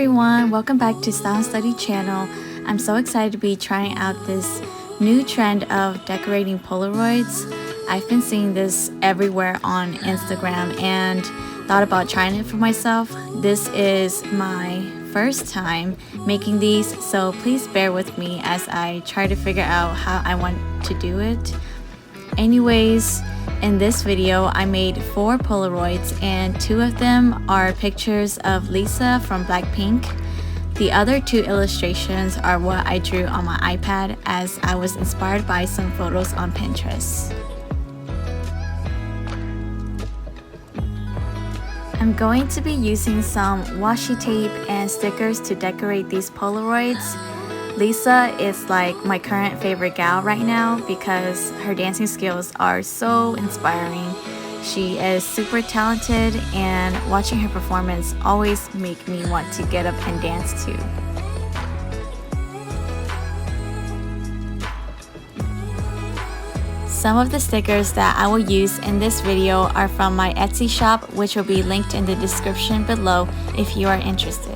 everyone, welcome back to Style and Study channel. I'm so excited to be trying out this new trend of decorating Polaroids. I've been seeing this everywhere on Instagram and thought about trying it for myself. This is my first time making these, so please bear with me as I try to figure out how I want to do it. Anyways, in this video I made 4 Polaroids and 2 of them are pictures of Lisa from Blackpink. The other 2 illustrations are what I drew on my iPad as I was inspired by some photos on Pinterest. I'm going to be using some washi tape and stickers to decorate these Polaroids. Lisa is like my current favorite gal right now because her dancing skills are so inspiring. She is super talented and watching her performance always make me want to get up and dance too. Some of the stickers that I will use in this video are from my Etsy shop, which will be linked in the description below if you are interested.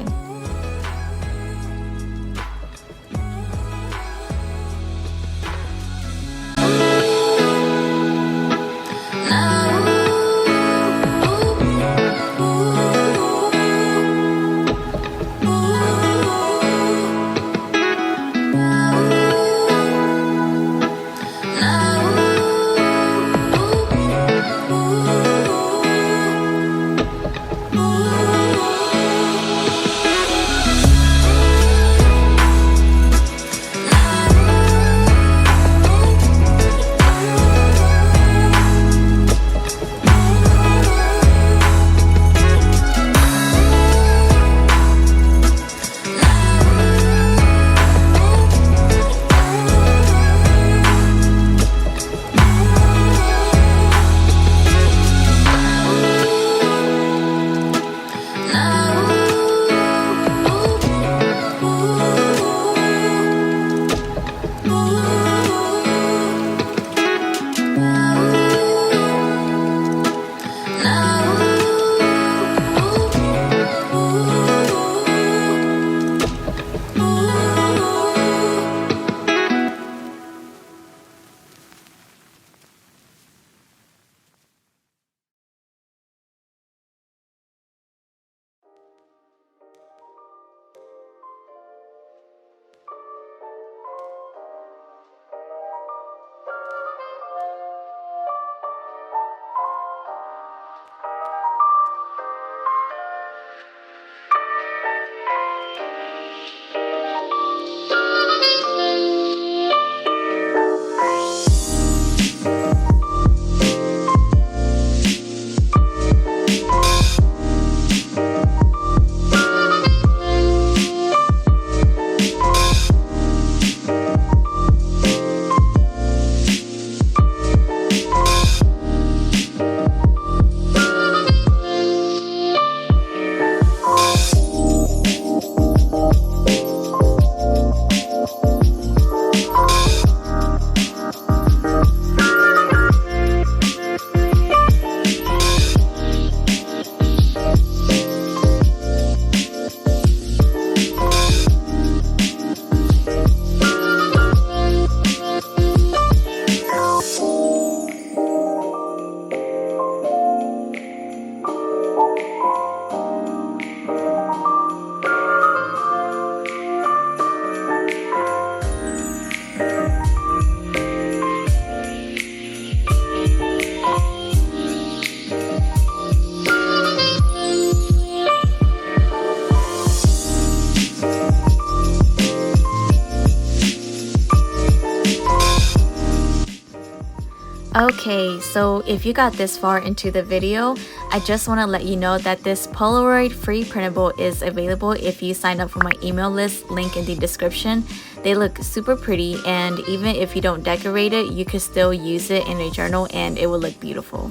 Okay, so if you got this far into the video, I just want to let you know that this Polaroid free printable is available if you sign up for my email list, link in the description. They look super pretty, and even if you don't decorate it, you can still use it in a journal and it will look beautiful.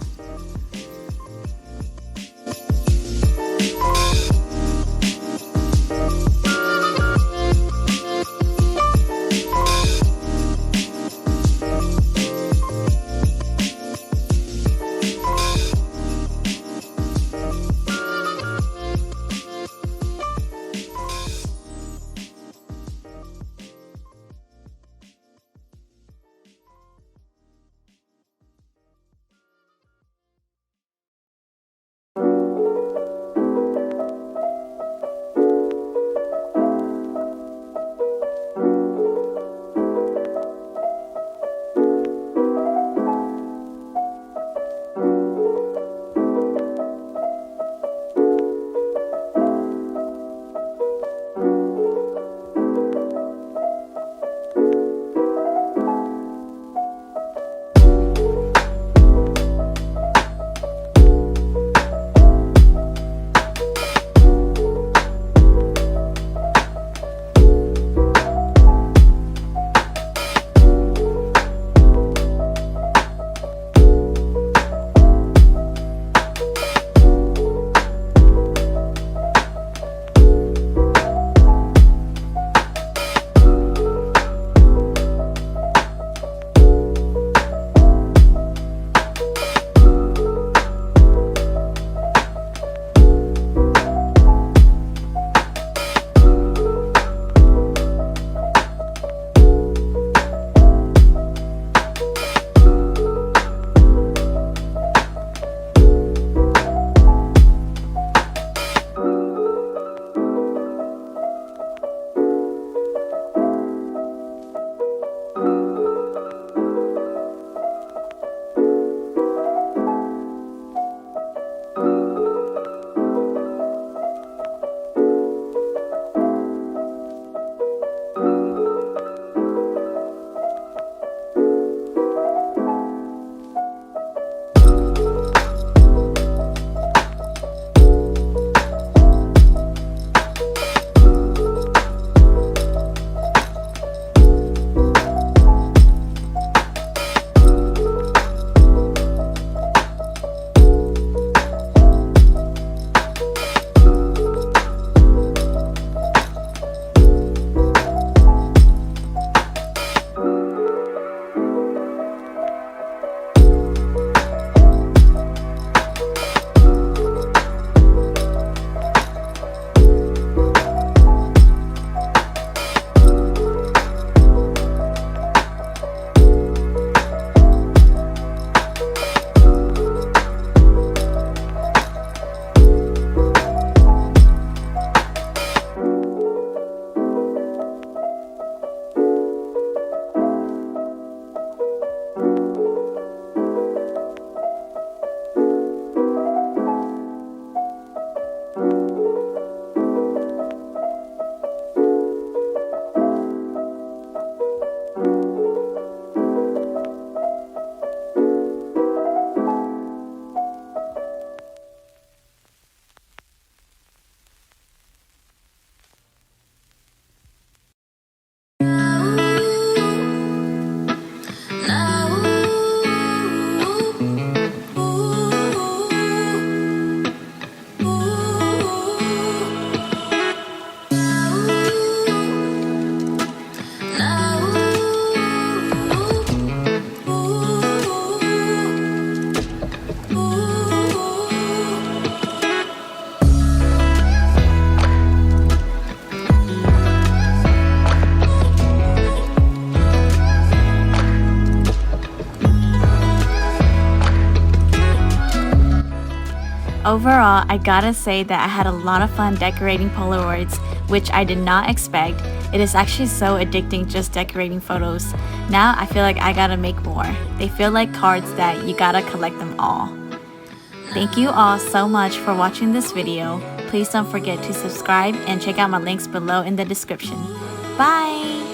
Overall, I gotta say that I had a lot of fun decorating Polaroids, which I did not expect. It is actually so addicting just decorating photos. Now I feel like I gotta make more. They feel like cards that you gotta collect them all. Thank you all so much for watching this video. Please don't forget to subscribe and check out my links below in the description. Bye!